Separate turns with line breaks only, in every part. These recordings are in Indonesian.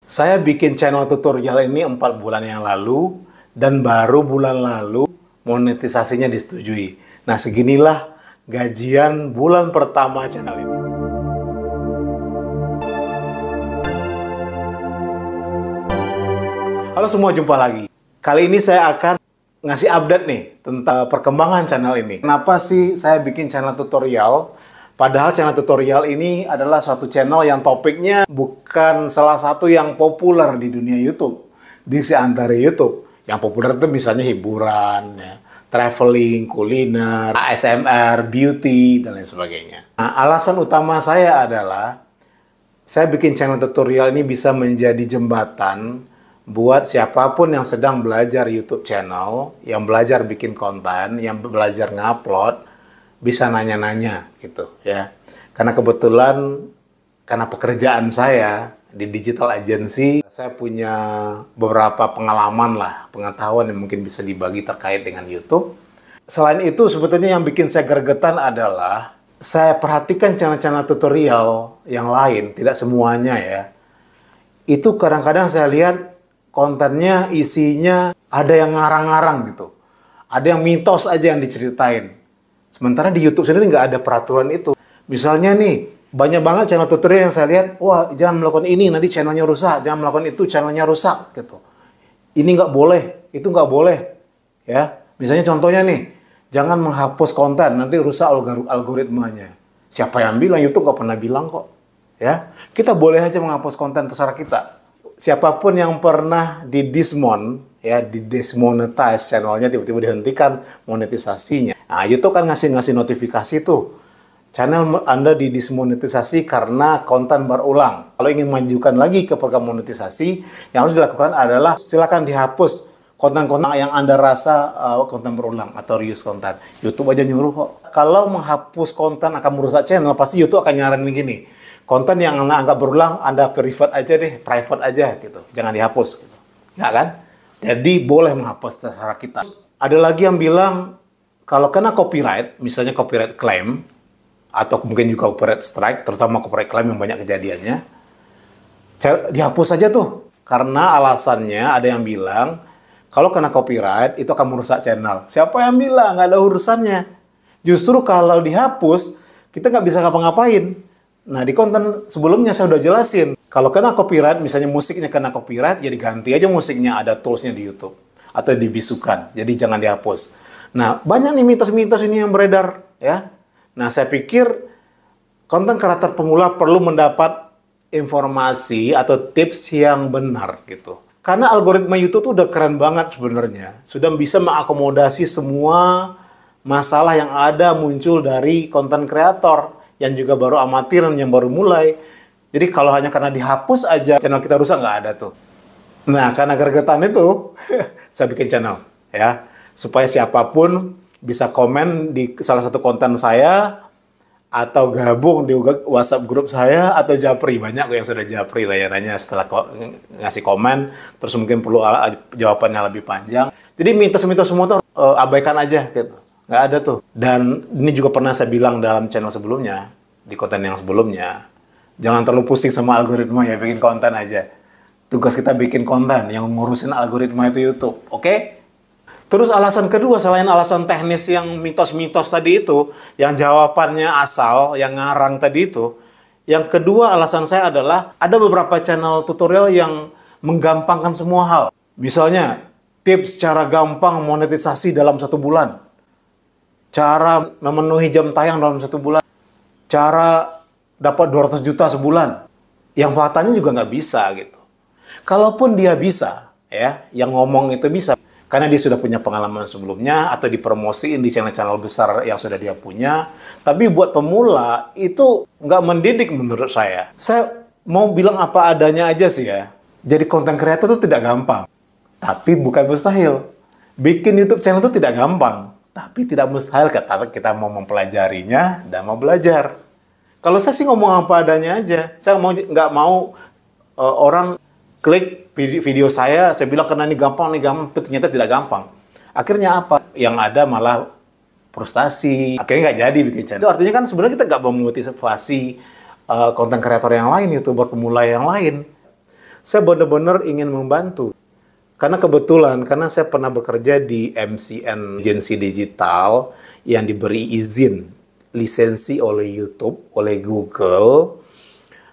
Saya bikin channel tutorial ini 4 bulan yang lalu, dan baru bulan lalu monetisasinya disetujui. Nah, seginilah gajian bulan pertama channel ini. Halo semua, jumpa lagi. Kali ini saya akan ngasih update nih tentang perkembangan channel ini. Kenapa sih saya bikin channel tutorial? Padahal channel tutorial ini adalah suatu channel yang topiknya bukan salah satu yang populer di dunia YouTube. Di antara YouTube. Yang populer itu misalnya hiburan, ya, traveling, kuliner, ASMR, beauty, dan lain sebagainya. Nah, alasan utama saya adalah saya bikin channel tutorial ini bisa menjadi jembatan buat siapapun yang sedang belajar YouTube channel, yang belajar bikin konten, yang belajar ngupload, bisa nanya-nanya gitu ya. Karena kebetulan karena pekerjaan saya di digital agency, saya punya beberapa pengalaman lah, pengetahuan yang mungkin bisa dibagi terkait dengan YouTube. Selain itu, sebetulnya yang bikin saya gregetan adalah saya perhatikan channel-channel tutorial yang lain, tidak semuanya ya. Itu kadang-kadang saya lihat kontennya, isinya ada yang ngarang-ngarang gitu. Ada yang mitos aja yang diceritain. Sementara di YouTube sendiri nggak ada peraturan itu. Misalnya nih, banyak banget channel tutorial yang saya lihat, wah jangan melakukan ini, nanti channelnya rusak. Jangan melakukan itu, channelnya rusak. Gitu. Ini nggak boleh, itu nggak boleh. Ya, misalnya contohnya nih, jangan menghapus konten, nanti rusak algoritmanya. Siapa yang bilang? YouTube nggak pernah bilang kok. Ya, kita boleh aja menghapus konten, terserah kita. Siapapun yang pernah di-demonetize channelnya, tiba-tiba dihentikan monetisasinya. Nah, YouTube kan ngasih notifikasi tuh. Channel Anda didemonetisasi karena konten berulang. Kalau ingin mengajukan lagi ke program monetisasi, yang harus dilakukan adalah silakan dihapus konten-konten yang Anda rasa konten berulang atau reuse konten. YouTube aja nyuruh kok. Kalau menghapus konten akan merusak channel, pasti YouTube akan nyaranin gini. Konten yang Anda anggap berulang, Anda private aja deh, private aja gitu. Jangan dihapus gitu. Nggak kan? Jadi boleh menghapus terserah kita. Ada lagi yang bilang kalau kena copyright, misalnya copyright claim atau mungkin juga copyright strike, terutama copyright claim yang banyak kejadiannya, dihapus aja tuh. Karena alasannya ada yang bilang kalau kena copyright itu akan merusak channel. Siapa yang bilang? Nggak ada urusannya. Justru kalau dihapus, kita nggak bisa ngapa-ngapain. Nah, di konten sebelumnya saya udah jelasin. Kalau kena copyright, misalnya musiknya kena copyright, ya diganti aja musiknya. Ada toolsnya di YouTube. Atau dibisukan. Jadi jangan dihapus. Nah, banyak nih mitos-mitos ini yang beredar. Ya. Nah, saya pikir konten kreator pemula perlu mendapat informasi atau tips yang benar gitu. Karena algoritma YouTube tuh udah keren banget sebenarnya. Sudah bisa mengakomodasi semua masalah yang ada muncul dari konten kreator yang juga baru amatir, yang baru mulai. Jadi kalau hanya karena dihapus aja channel kita rusak, nggak ada tuh. Nah, karena gregetan itu, saya bikin channel ya, supaya siapapun bisa komen di salah satu konten saya, atau gabung di WhatsApp grup saya, atau japri. Banyak yang sudah japri layanannya setelah ngasih komen, terus mungkin perlu jawabannya lebih panjang. Jadi mitos-mitos semua tuh abaikan aja gitu. Nggak ada tuh. Dan ini juga pernah saya bilang dalam channel sebelumnya, di konten yang sebelumnya, jangan terlalu pusing sama algoritma ya, bikin konten aja. Tugas kita bikin konten, yang ngurusin algoritma itu YouTube, oke? Terus alasan kedua, selain alasan teknis yang mitos-mitos tadi itu, yang jawabannya asal, yang ngarang tadi itu, yang kedua alasan saya adalah, ada beberapa channel tutorial yang menggampangkan semua hal. Misalnya, tips cara gampang monetisasi dalam 1 bulan. Cara memenuhi jam tayang dalam 1 bulan. Cara dapat 200 juta sebulan. Yang faktanya juga nggak bisa gitu. Kalaupun dia bisa, ya, yang ngomong itu bisa. Karena dia sudah punya pengalaman sebelumnya, atau dipromosiin di channel-channel besar yang sudah dia punya. Tapi buat pemula, itu nggak mendidik menurut saya. Saya mau bilang apa adanya aja sih ya. Jadi konten kreator itu tidak gampang. Tapi bukan mustahil. Bikin YouTube channel itu tidak gampang. Tapi tidak mustahil kita mau mempelajarinya dan mau belajar. Kalau saya sih ngomong apa adanya aja. Saya nggak mau orang klik video saya bilang karena ini gampang, ternyata tidak gampang. Akhirnya apa? Yang ada malah frustasi. Akhirnya nggak jadi bikin channel. Itu artinya kan sebenarnya kita nggak mau memotivasi konten kreator yang lain, YouTuber pemula yang lain. Saya benar-benar ingin membantu. Karena kebetulan, karena saya pernah bekerja di MCN agensi digital yang diberi izin, lisensi oleh YouTube, oleh Google,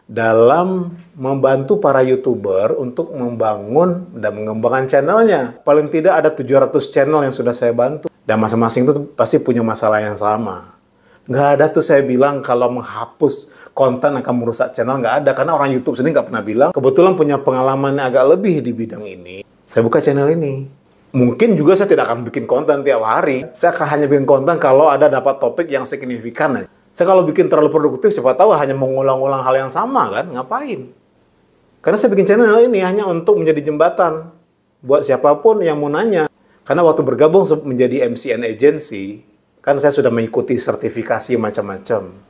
dalam membantu para YouTuber untuk membangun dan mengembangkan channelnya. Paling tidak ada 700 channel yang sudah saya bantu. Dan masing-masing itu pasti punya masalah yang sama. Nggak ada tuh saya bilang kalau menghapus konten akan merusak channel, nggak ada. Karena orang YouTube sendiri nggak pernah bilang. Kebetulan punya pengalaman yang agak lebih di bidang ini. Saya buka channel ini. Mungkin juga saya tidak akan bikin konten tiap hari. Saya akan hanya bikin konten kalau ada dapat topik yang signifikan. Saya kalau bikin terlalu produktif, siapa tahu hanya mengulang-ulang hal yang sama kan? Ngapain? Karena saya bikin channel ini hanya untuk menjadi jembatan. Buat siapapun yang mau nanya. Karena waktu bergabung menjadi MCN Agency, kan saya sudah mengikuti sertifikasi macam-macam.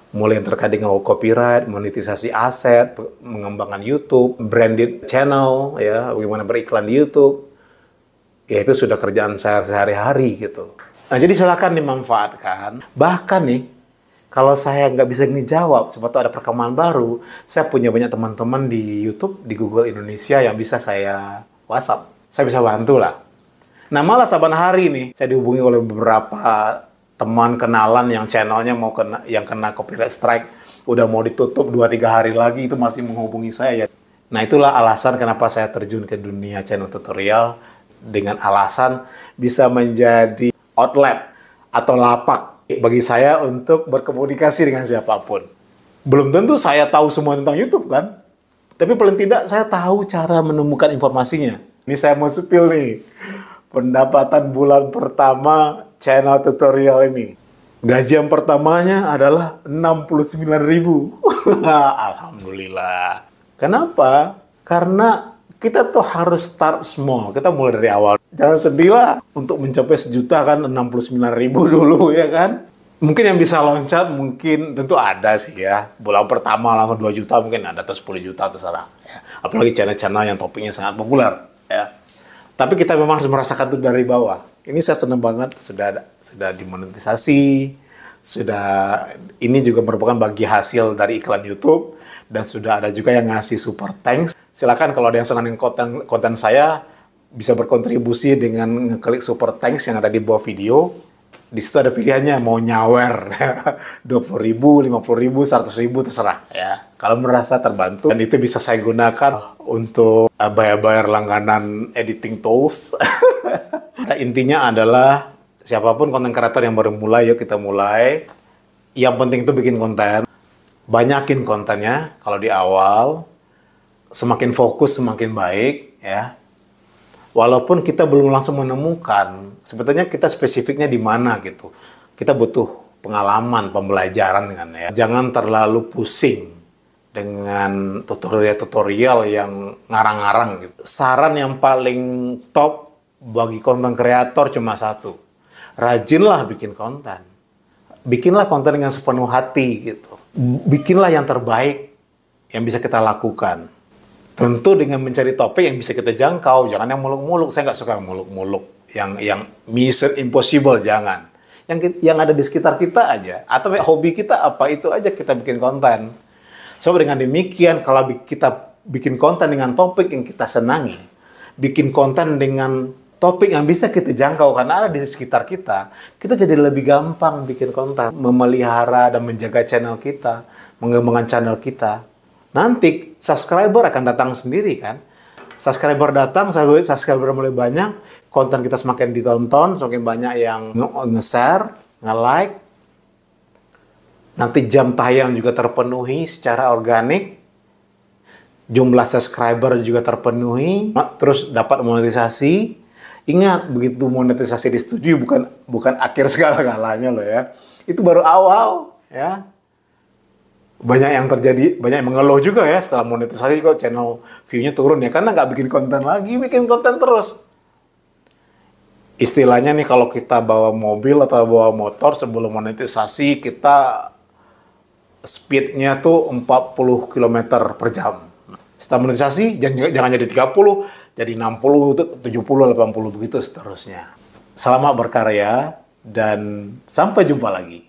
Mulai yang terkait dengan copyright, monetisasi aset, mengembangkan YouTube, branded channel, ya, bagaimana beriklan di YouTube. Ya itu sudah kerjaan saya sehari-hari gitu. Nah jadi silakan dimanfaatkan. Bahkan nih, kalau saya nggak bisa ngejawab, sebab ada perkembangan baru, saya punya banyak teman-teman di YouTube, di Google Indonesia yang bisa saya WhatsApp. Saya bisa bantu lah. Nah malah saban hari nih, saya dihubungi oleh beberapa teman kenalan yang channelnya yang kena copyright strike, udah mau ditutup 2-3 hari lagi, itu masih menghubungi saya ya. Nah itulah alasan kenapa saya terjun ke dunia channel tutorial, dengan alasan bisa menjadi outlet atau lapak bagi saya untuk berkomunikasi dengan siapapun. Belum tentu saya tahu semua tentang YouTube kan, tapi paling tidak saya tahu cara menemukan informasinya. Ini saya mau spill nih, pendapatan bulan pertama channel tutorial ini. Gajian pertamanya adalah 69.000. Alhamdulillah. Kenapa? Karena kita tuh harus start small. Kita mulai dari awal. Jangan sedih lah. Untuk mencapai 1 juta kan 69.000 dulu ya kan. Mungkin yang bisa loncat mungkin tentu ada sih ya. Bulan pertama langsung 2 juta mungkin ada, atau 10 juta terserah. Ya. Apalagi channel-channel yang topiknya sangat populer. Ya. Tapi kita memang harus merasakan itu dari bawah. Ini saya senang banget, sudah dimonetisasi, ini juga merupakan bagi hasil dari iklan YouTube, dan sudah ada juga yang ngasih super thanks. Silakan kalau ada yang senang dengan konten saya, bisa berkontribusi dengan ngeklik super thanks yang ada di bawah video. Di situ ada pilihannya, mau nyawer 20.000, 50.000, 100.000 terserah ya. Kalau merasa terbantu, dan itu bisa saya gunakan untuk bayar-bayar langganan editing tools. Nah, intinya adalah siapapun konten kreator yang baru mulai, yuk kita mulai. Yang penting itu bikin konten, banyakin kontennya. Kalau di awal, semakin fokus semakin baik ya. Walaupun kita belum langsung menemukan, sebetulnya kita spesifiknya di mana gitu. Kita butuh pengalaman, pembelajaran dengan ya. Jangan terlalu pusing dengan tutorial-tutorial yang ngarang-ngarang gitu. Saran yang paling top bagi konten kreator cuma satu. Rajinlah bikin konten. Bikinlah konten dengan sepenuh hati gitu. Bikinlah yang terbaik yang bisa kita lakukan. Tentu dengan mencari topik yang bisa kita jangkau, jangan yang muluk-muluk. Saya nggak suka muluk-muluk, yang mission impossible, jangan. Yang ada di sekitar kita aja, atau hobi kita apa itu aja kita bikin konten. So dengan demikian, kalau kita bikin konten dengan topik yang kita senangi, bikin konten dengan topik yang bisa kita jangkau karena ada di sekitar kita jadi lebih gampang bikin konten, memelihara dan menjaga channel kita, mengembangkan channel kita. Nanti subscriber akan datang sendiri kan. Subscriber datang, subscriber mulai banyak, konten kita semakin ditonton, semakin banyak yang nge-share, nge-like. Nanti jam tayang juga terpenuhi secara organik. Jumlah subscriber juga terpenuhi, terus dapat monetisasi. Ingat, begitu monetisasi disetujui bukan akhir segala-galanya loh ya. Itu baru awal ya. Banyak yang terjadi, banyak yang mengeluh juga ya setelah monetisasi kok channel view-nya turun ya, karena nggak bikin konten lagi, bikin konten terus. Istilahnya nih kalau kita bawa mobil atau bawa motor sebelum monetisasi kita speednya tuh 40 km per jam. Setelah monetisasi jangan jadi 30, jadi 60, 70, 80 begitu seterusnya. Selamat berkarya dan sampai jumpa lagi.